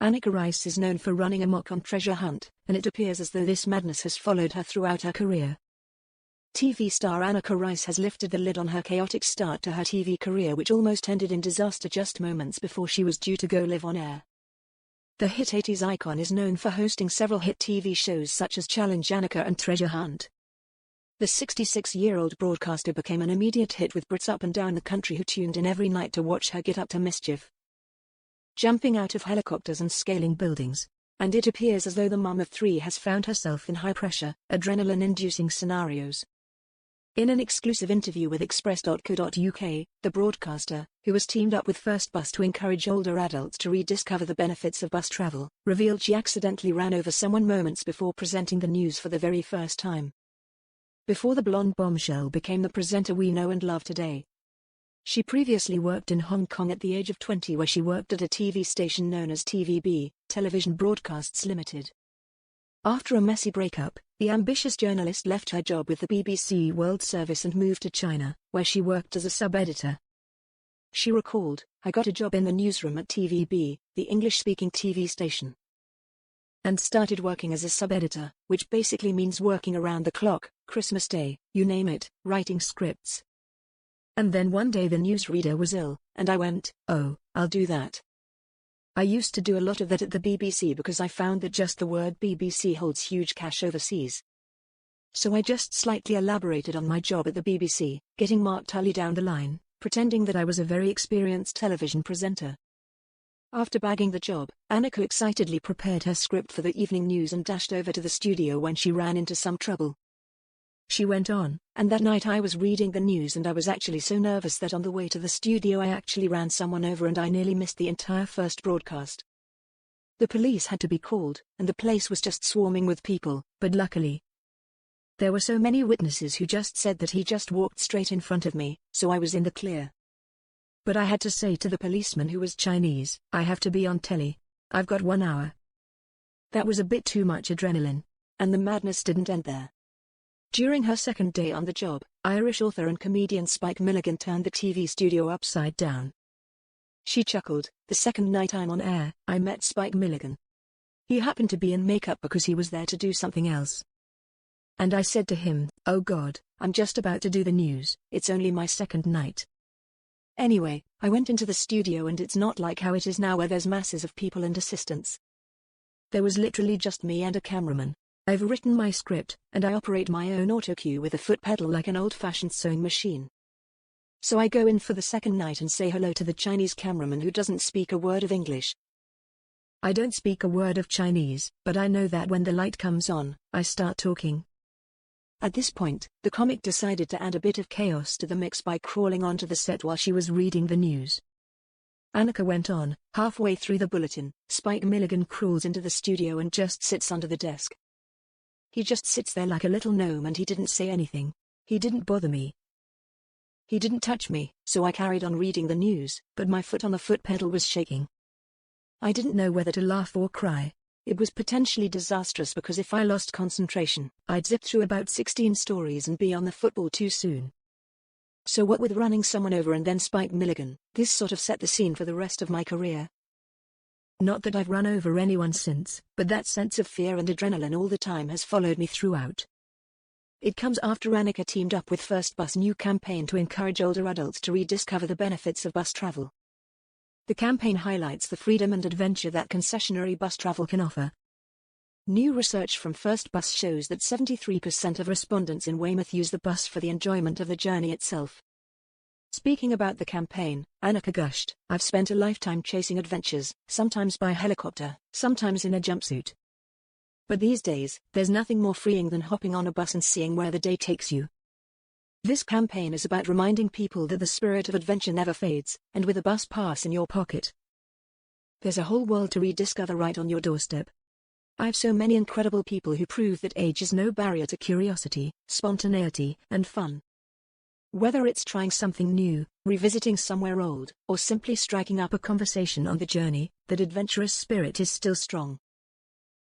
Anneka Rice is known for running amok on Treasure Hunt, and it appears as though this madness has followed her throughout her career. TV star Anneka Rice has lifted the lid on her chaotic start to her TV career, which almost ended in disaster just moments before she was due to go live on air. The hit 80s icon is known for hosting several hit TV shows such as Challenge Anneka and Treasure Hunt. The 66-year-old broadcaster became an immediate hit with Brits up and down the country who tuned in every night to watch her get up to mischief, jumping out of helicopters and scaling buildings. And it appears as though the mum of three has found herself in high-pressure, adrenaline-inducing scenarios. In an exclusive interview with Express.co.uk, the broadcaster, who has teamed up with First Bus to encourage older adults to rediscover the benefits of bus travel, revealed she accidentally ran over someone moments before presenting the news for the very first time. Before the blonde bombshell became the presenter we know and love today. She previously worked in Hong Kong at the age of 20, where she worked at a TV station known as TVB, Television Broadcasts Limited. After a messy breakup, the ambitious journalist left her job with the BBC World Service and moved to China, where she worked as a sub-editor. She recalled, "I got a job in the newsroom at TVB, the English-speaking TV station, and started working as a sub-editor, which basically means working around the clock, Christmas Day, you name it, writing scripts. And then one day the newsreader was ill, and I went, oh, I'll do that. I used to do a lot of that at the BBC because I found that just the word BBC holds huge cash overseas. So I just slightly elaborated on my job at the BBC, getting Mark Tully down the line, pretending that I was a very experienced television presenter." After bagging the job, Anneka excitedly prepared her script for the evening news and dashed over to the studio when she ran into some trouble. She went on, "And that night I was reading the news and I was actually so nervous that on the way to the studio I actually ran someone over and I nearly missed the entire first broadcast. The police had to be called, and the place was just swarming with people, but luckily there were so many witnesses who just said that he just walked straight in front of me, so I was in the clear. But I had to say to the policeman, who was Chinese, I have to be on telly. I've got 1 hour. That was a bit too much adrenaline. And the madness didn't end there." During her second day on the job, Irish author and comedian Spike Milligan turned the TV studio upside down. She chuckled, "The second night I'm on air, I met Spike Milligan. He happened to be in makeup because he was there to do something else. And I said to him, oh God, I'm just about to do the news, it's only my second night. Anyway, I went into the studio and it's not like how it is now where there's masses of people and assistants. There was literally just me and a cameraman. I've written my script, and I operate my own autocue with a foot pedal like an old-fashioned sewing machine. So I go in for the second night and say hello to the Chinese cameraman who doesn't speak a word of English. I don't speak a word of Chinese, but I know that when the light comes on, I start talking." At this point, the comic decided to add a bit of chaos to the mix by crawling onto the set while she was reading the news. Anneka went on, "Halfway through the bulletin, Spike Milligan crawls into the studio and just sits under the desk. He just sits there like a little gnome and he didn't say anything. He didn't bother me. He didn't touch me, so I carried on reading the news, but my foot on the foot pedal was shaking. I didn't know whether to laugh or cry. It was potentially disastrous because if I lost concentration, I'd zip through about 16 stories and be on the football too soon. So what with running someone over and then Spike Milligan, this sort of set the scene for the rest of my career. Not that I've run over anyone since, but that sense of fear and adrenaline all the time has followed me throughout." It comes after Anneka teamed up with First Bus' new campaign to encourage older adults to rediscover the benefits of bus travel. The campaign highlights the freedom and adventure that concessionary bus travel can offer. New research from First Bus shows that 73% of respondents in Weymouth use the bus for the enjoyment of the journey itself. Speaking about the campaign, Anneka gushed, "I've spent a lifetime chasing adventures, sometimes by helicopter, sometimes in a jumpsuit. But these days, there's nothing more freeing than hopping on a bus and seeing where the day takes you." This campaign is about reminding people that the spirit of adventure never fades, and with a bus pass in your pocket, there's a whole world to rediscover right on your doorstep. I've so many incredible people who prove that age is no barrier to curiosity, spontaneity, and fun. Whether it's trying something new, revisiting somewhere old, or simply striking up a conversation on the journey, that adventurous spirit is still strong.